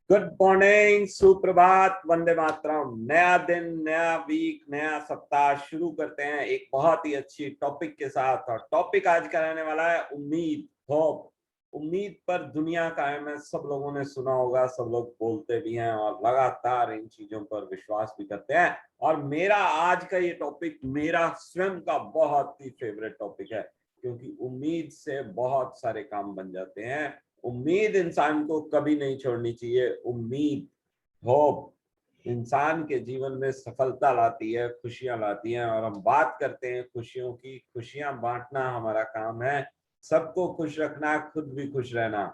Good morning, सुप्रभात, वंदे मातरम। नया दिन, नया वीक, नया सप्ताह शुरू करते हैं एक बहुत ही अच्छी टॉपिक के साथ। और टॉपिक आज का रहने वाला है उम्मीद, होप। उम्मीद पर दुनिया कायम है, सब लोगों ने सुना होगा, सब लोग बोलते भी हैं और लगातार इन चीजों पर विश्वास भी करते हैं। और मेरा आज का ये टॉपिक मेरा स्वयं का बहुत ही फेवरेट टॉपिक है, क्योंकि उम्मीद से बहुत सारे काम बन जाते हैं। उम्मीद इंसान को कभी नहीं छोड़नी चाहिए। उम्मीद, होप इंसान के जीवन में सफलता लाती है, खुशियां लाती है। और हम बात करते हैं खुशियों की। खुशियां बांटना हमारा काम है, सबको खुश रखना, खुद भी खुश रहना।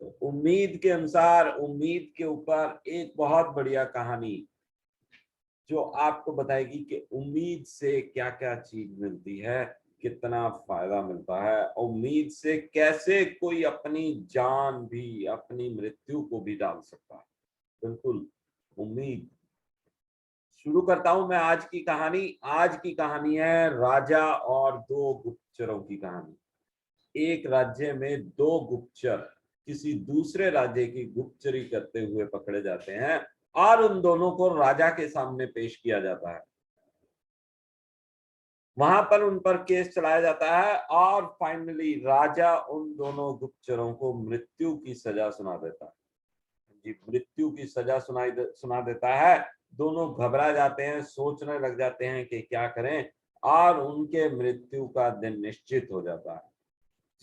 तो उम्मीद के अनुसार, उम्मीद के ऊपर एक बहुत बढ़िया कहानी जो आपको बताएगी कि उम्मीद से क्या क्या चीज मिलती है, कितना फायदा मिलता है। उम्मीद से कैसे कोई अपनी जान भी, अपनी मृत्यु को भी डाल सकता है। बिल्कुल, उम्मीद। शुरू करता हूं मैं आज की कहानी। आज की कहानी है राजा और दो गुप्तचरों की कहानी। एक राज्य में दो गुप्तचर किसी दूसरे राज्य की गुप्तचरी करते हुए पकड़े जाते हैं और उन दोनों को राजा के सामने पेश किया जाता है। वहां पर उन पर केस चलाया जाता है और फाइनली राजा उन दोनों गुप्तचरों को मृत्यु की सजा सुना देता है। जी, मृत्यु की सजा सुना देता है। दोनों घबरा जाते हैं, सोचने लग जाते हैं कि क्या करें, और उनके मृत्यु का दिन निश्चित हो जाता है।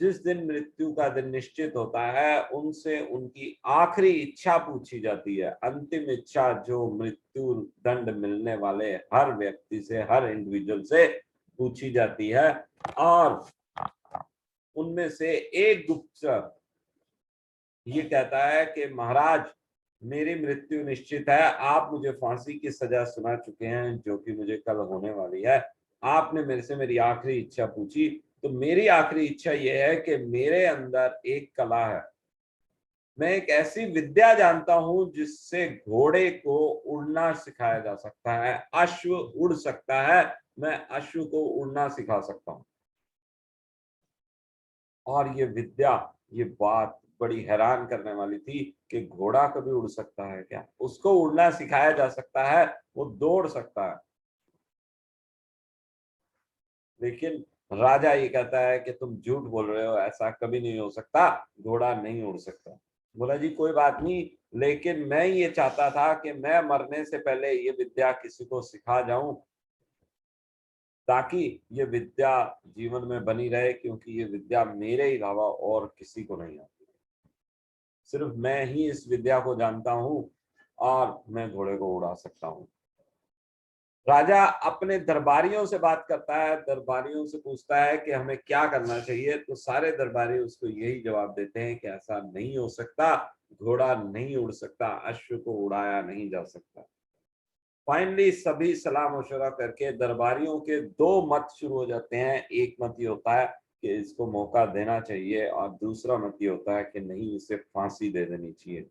जिस दिन मृत्यु का दिन निश्चित होता है, उनसे उनकी आखिरी इच्छा पूछी जाती है। अंतिम इच्छा जो मृत्यु दंड मिलने वाले हर व्यक्ति से, हर इंडिविजुअल से पूछी जाती है। और उनमें से एक गुप्तचर ये कहता है कि महाराज, मेरी मृत्यु निश्चित है। आप मुझे फांसी की सजा सुना चुके हैं, जो कि मुझे कल होने वाली है। आपने मेरे से मेरी आखिरी इच्छा पूछी, तो मेरी आखिरी इच्छा यह है कि मेरे अंदर एक कला है। मैं एक ऐसी विद्या जानता हूं जिससे घोड़े को उड़ना सिखाया जा सकता है। अश्व उड़ सकता है, मैं अश्व को उड़ना सिखा सकता हूं। और ये विद्या, ये बात बड़ी हैरान करने वाली थी कि घोड़ा कभी उड़ सकता है क्या? उसको उड़ना सिखाया जा सकता है, वो दौड़ सकता है। लेकिन राजा ये कहता है कि तुम झूठ बोल रहे हो, ऐसा कभी नहीं हो सकता, घोड़ा नहीं उड़ सकता। बोला जी कोई बात नहीं, लेकिन मैं ये चाहता था कि मैं मरने से पहले ये विद्या किसी को सिखा जाऊं, ताकि ये विद्या जीवन में बनी रहे, क्योंकि ये विद्या मेरे अलावा और किसी को नहीं आती। सिर्फ मैं ही इस विद्या को जानता हूँ और मैं घोड़े को उड़ा सकता हूँ। राजा अपने दरबारियों से बात करता है, दरबारियों से पूछता है कि हमें क्या करना चाहिए। तो सारे दरबारी उसको यही जवाब देते हैं कि ऐसा नहीं हो सकता, घोड़ा नहीं उड़ सकता, अश्व को उड़ाया नहीं जा सकता। फाइनली सभी सलाह मशवरा करके दरबारियों के दो मत शुरू हो जाते हैं। एक मत ये होता है कि इसको मौका देना चाहिए, और दूसरा मत ये होता है कि नहीं, इसे फांसी दे देनी चाहिए।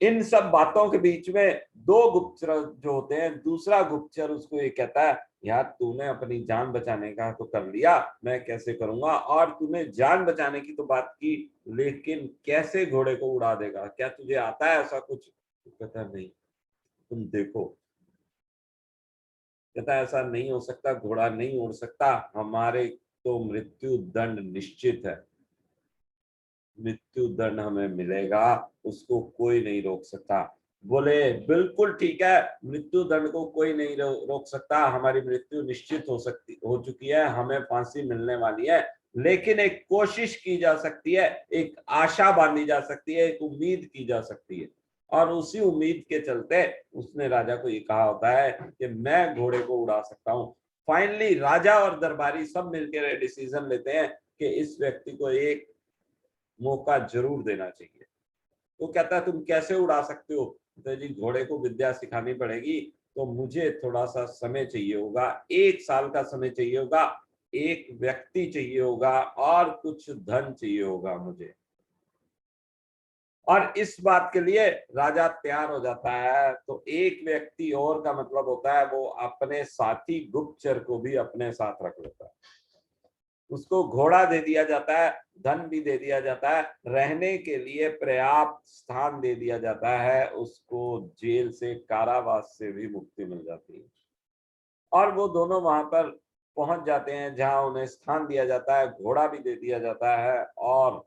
इन सब बातों के बीच में दो गुप्तचर जो होते हैं, दूसरा गुप्तचर उसको ये कहता है, यार तूने अपनी जान बचाने का तो कर लिया, मैं कैसे करूंगा? और तूने जान बचाने की तो बात की, लेकिन कैसे घोड़े को उड़ा देगा? क्या तुझे आता है ऐसा कुछ? तो कहता है नहीं, तुम देखो। कहता है ऐसा नहीं हो सकता, घोड़ा नहीं उड़ सकता, हमारे तो मृत्यु दंड निश्चित है। मृत्यु दंड हमें मिलेगा, उसको कोई नहीं रोक सकता। बोले बिल्कुल ठीक है, मृत्यु दंड को कोई नहीं रोक सकता, हमारी मृत्यु निश्चित हो चुकी है, हमें फांसी मिलने वाली है। लेकिन एक कोशिश की जा सकती है, एक आशा बांधी जा सकती है, एक उम्मीद की जा सकती है। और उसी उम्मीद के चलते उसने राजा को ये कहा होता है कि मैं घोड़े को उड़ा सकता हूँ। फाइनली राजा और दरबारी सब मिलकर डिसीजन लेते हैं कि इस व्यक्ति को एक मौका जरूर देना चाहिए। वो कहता है तुम कैसे उड़ा सकते हो? तो जी घोड़े को विद्या सिखानी पड़ेगी, तो मुझे थोड़ा सा समय चाहिए होगा, 1 साल का समय चाहिए होगा, एक व्यक्ति चाहिए होगा, और कुछ धन चाहिए होगा मुझे। और इस बात के लिए राजा तैयार हो जाता है। तो एक व्यक्ति और का मतलब होता है वो अपने साथी गुप्तचर को भी अपने साथ रख लेता है। उसको घोड़ा दे दिया जाता है, धन भी दे दिया जाता है, रहने के लिए पर्याप्त स्थान दे दिया जाता है, उसको जेल से, कारावास से भी मुक्ति मिल जाती है। और वो दोनों वहां पर पहुंच जाते हैं जहां उन्हें स्थान दिया जाता है, घोड़ा भी दे दिया जाता है। और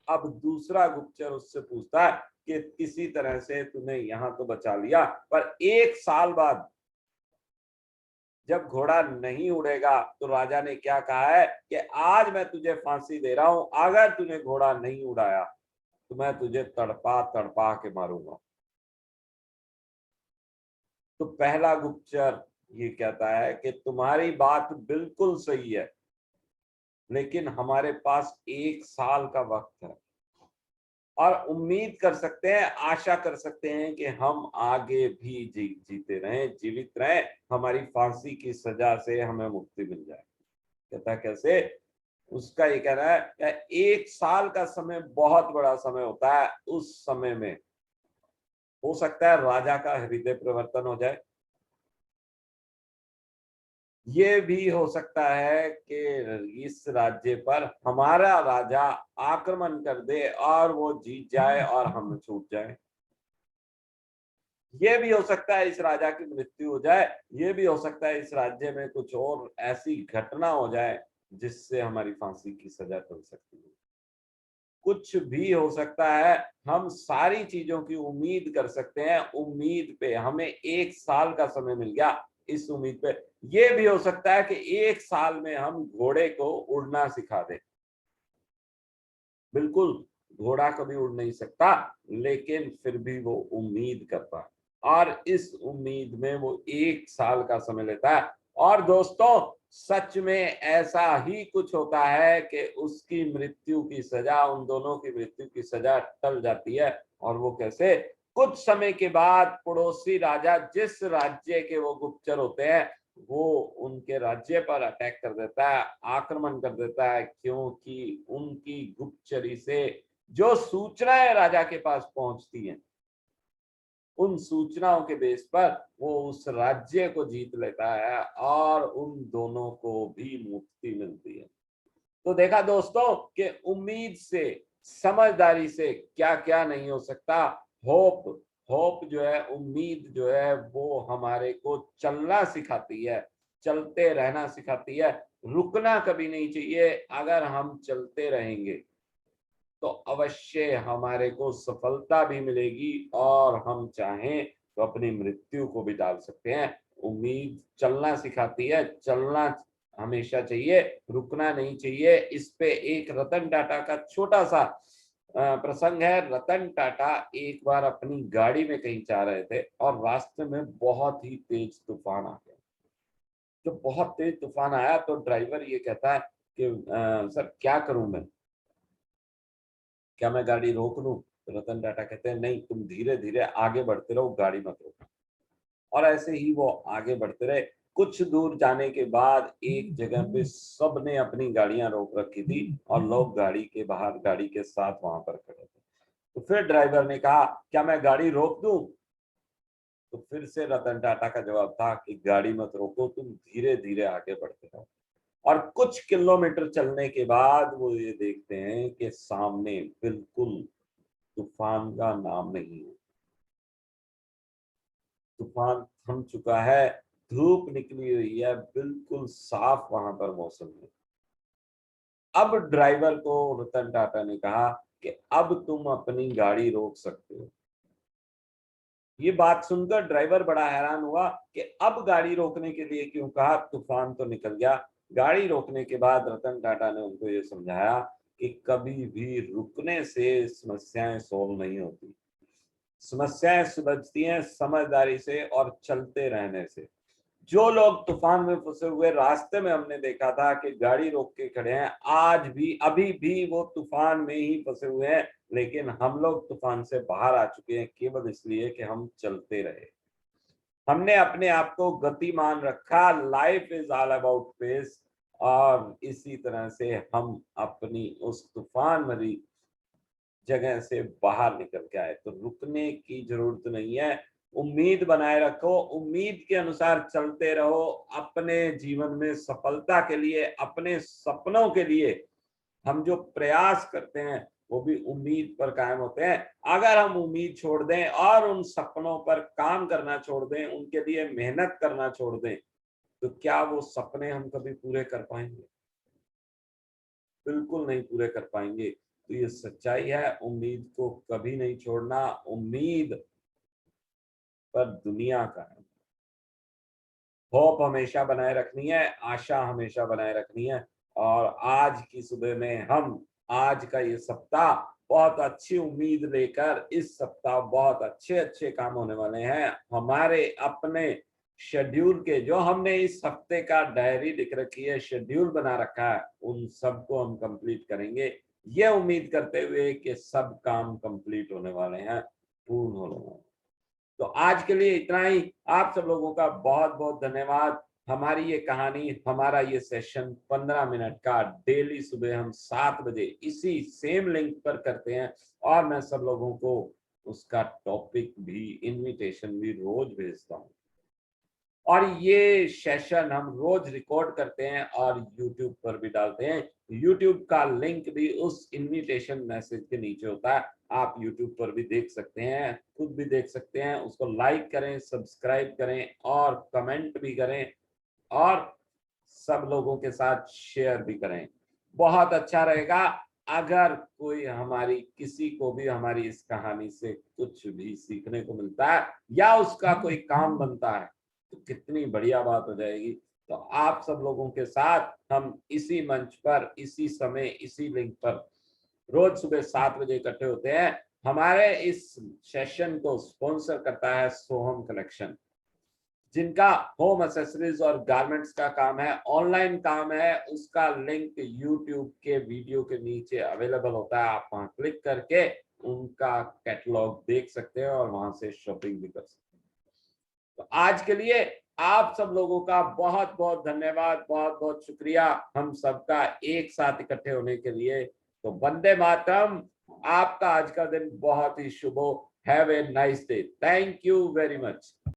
अब दूसरा गुप्तचर उससे पूछता है कि किसी तरह से तूने यहाँ तो बचा लिया, पर 1 साल बाद जब घोड़ा नहीं उड़ेगा तो राजा ने क्या कहा है कि आज मैं तुझे फांसी दे रहा हूं, अगर तूने घोड़ा नहीं उड़ाया तो मैं तुझे तड़पा तड़पा के मारूंगा। तो पहला गुप्तचर ये कहता है कि तुम्हारी बात बिल्कुल सही है, लेकिन हमारे पास 1 साल का वक्त है और उम्मीद कर सकते हैं, आशा कर सकते हैं कि हम आगे भी जीते रहें, जीवित रहें, हमारी फांसी की सजा से हमें मुक्ति मिल जाए। कहता कैसे? उसका ये कहना है कि 1 साल का समय बहुत बड़ा समय होता है। उस समय में हो सकता है राजा का हृदय परिवर्तन हो जाए, ये भी हो सकता है कि इस राज्य पर हमारा राजा आक्रमण कर दे और वो जीत जाए और हम छूट जाए। ये भी हो सकता है इस राजा की मृत्यु हो जाए, ये भी हो सकता है इस राज्य में कुछ और ऐसी घटना हो जाए जिससे हमारी फांसी की सजा टल सकती है। कुछ भी हो सकता है, हम सारी चीजों की उम्मीद कर सकते हैं। उम्मीद पे हमें 1 साल का समय मिल गया, इस उम्मीद पे ये भी हो सकता है कि 1 साल में हम घोड़े को उड़ना सिखा दें। बिल्कुल, घोड़ा कभी उड़ नहीं सकता, लेकिन फिर भी वो उम्मीद करता है और इस उम्मीद में वो 1 साल का समय लेता है। और दोस्तों, सच में ऐसा ही कुछ होता है कि उसकी मृत्यु की सजा, उन दोनों की मृत्यु की सजा टल जाती है। और वो कैसे? कुछ समय के बाद पड़ोसी राजा, जिस राज्य के वो गुप्तचर होते हैं, वो उनके राज्य पर अटैक कर देता है, आक्रमण कर देता है, क्योंकि उनकी गुप्तचरी से जो सूचनाएं राजा के पास पहुंचती हैं, उन सूचनाओं के बेस पर वो उस राज्य को जीत लेता है और उन दोनों को भी मुक्ति मिलती है। तो देखा दोस्तों कि उम्मीद से, समझदारी से क्या क्या नहीं हो सकता। होप, होप जो है, उम्मीद जो है, वो हमारे को चलना सिखाती है, चलते रहना सिखाती है। रुकना कभी नहीं चाहिए। अगर हम चलते रहेंगे तो अवश्य हमारे को सफलता भी मिलेगी और हम चाहें तो अपनी मृत्यु को भी टाल सकते हैं। उम्मीद चलना सिखाती है, चलना हमेशा चाहिए, रुकना नहीं चाहिए। इस पे एक रतन टाटा का छोटा सा प्रसंग है। रतन टाटा एक बार अपनी गाड़ी में कहीं जा रहे थे और रास्ते में बहुत ही तेज तूफान आ गया। जब बहुत तेज तूफान आया तो ड्राइवर ये कहता है कि सर क्या करूं मैं, क्या मैं गाड़ी रोक लूं? तो रतन टाटा कहते हैं नहीं, तुम धीरे धीरे आगे बढ़ते रहो, गाड़ी मत रोको। और ऐसे ही वो आगे बढ़ते रहे। कुछ दूर जाने के बाद एक जगह पे सबने अपनी गाड़ियां रोक रखी थी और लोग गाड़ी के बाहर, गाड़ी के साथ वहां पर खड़े थे। तो फिर ड्राइवर ने कहा क्या मैं गाड़ी रोक दूं? तो फिर से रतन टाटा का जवाब था कि गाड़ी मत रोको, तुम धीरे धीरे आगे बढ़ते रहो। और कुछ किलोमीटर चलने के बाद वो ये देखते हैं कि सामने बिल्कुल तूफान का नाम नहीं है। तूफान थम चुका है, धूप निकली हुई है, बिल्कुल साफ वहां पर मौसम है। अब ड्राइवर को रतन टाटा ने कहा कि अब तुम अपनी गाड़ी रोक सकते हो। ये बात सुनकर ड्राइवर बड़ा हैरान हुआ कि अब गाड़ी रोकने के लिए क्यों कहा, तूफान तो निकल गया। गाड़ी रोकने के बाद रतन टाटा ने उनको ये समझाया कि कभी भी रुकने से समस्याएं सोल्व नहीं होती। समस्याएं सुलझती हैं समझदारी से और चलते रहने से। जो लोग तूफान में फंसे हुए रास्ते में हमने देखा था कि गाड़ी रोक के खड़े हैं, आज भी, अभी भी वो तूफान में ही फंसे हुए हैं, लेकिन हम लोग तूफान से बाहर आ चुके हैं केवल इसलिए कि हम चलते रहे। हमने अपने आप को गतिमान रखा। Life is all about pace. और इसी तरह से हम अपनी उस तूफान भरी जगह से बाहर निकल के आए। तो रुकने की जरूरत नहीं है, उम्मीद बनाए रखो, उम्मीद के अनुसार चलते रहो। अपने जीवन में सफलता के लिए, अपने सपनों के लिए हम जो प्रयास करते हैं वो भी उम्मीद पर कायम होते हैं। अगर हम उम्मीद छोड़ दें और उन सपनों पर काम करना छोड़ दें, उनके लिए मेहनत करना छोड़ दें, तो क्या वो सपने हम कभी पूरे कर पाएंगे? बिल्कुल नहीं पूरे कर पाएंगे। तो ये सच्चाई है, उम्मीद को कभी नहीं छोड़ना। उम्मीद पर दुनिया का है। होप हमेशा बनाए रखनी है, आशा हमेशा बनाए रखनी है। और आज की सुबह में हम, आज का ये सप्ताह बहुत अच्छी उम्मीद लेकर, इस सप्ताह बहुत अच्छे अच्छे काम होने वाले हैं हमारे अपने शेड्यूल के, जो हमने इस हफ्ते का डायरी लिख रखी है, शेड्यूल बना रखा है, उन सबको हम कंप्लीट करेंगे, ये उम्मीद करते हुए कि सब काम कंप्लीट होने वाले हैं, पूर्ण होने वाले हैं। तो आज के लिए इतना ही। आप सब लोगों का बहुत बहुत धन्यवाद। हमारी ये कहानी, हमारा ये सेशन 15 मिनट का डेली सुबह हम 7 बजे इसी सेम लिंक पर करते हैं, और मैं सब लोगों को उसका टॉपिक भी, इनविटेशन भी रोज भेजता हूँ। और ये सेशन हम रोज रिकॉर्ड करते हैं और YouTube पर भी डालते हैं। YouTube का लिंक भी उस इनविटेशन मैसेज के नीचे होता है, आप YouTube पर भी देख सकते हैं, खुद भी देख सकते हैं। उसको लाइक करें, सब्सक्राइब करें और कमेंट भी करें, और सब लोगों के साथ शेयर भी करें। बहुत अच्छा रहेगा अगर कोई हमारी, किसी को भी हमारी इस कहानी से कुछ भी सीखने को मिलता है या उसका कोई काम बनता है, तो कितनी बढ़िया बात हो जाएगी। तो आप सब लोगों के साथ हम इसी मंच पर, इसी समय, इसी लिंक पर रोज सुबह 7 बजे इकट्ठे होते हैं। हमारे इस सेशन को स्पॉन्सर करता है सोहम कलेक्शन, जिनका होम एक्सेसरीज और गारमेंट्स का काम है, ऑनलाइन काम है। उसका लिंक यूट्यूब के वीडियो के नीचे अवेलेबल होता है, आप वहां क्लिक करके उनका कैटलॉग देख सकते हैं और वहां से शॉपिंग भी कर सकते हैं। तो आज के लिए आप सब लोगों का बहुत बहुत धन्यवाद, बहुत बहुत शुक्रिया हम सबका एक साथ इकट्ठे होने के लिए। तो वंदे मातरम। आपका आज का दिन बहुत ही शुभ हो। Have a nice day. Thank you very much.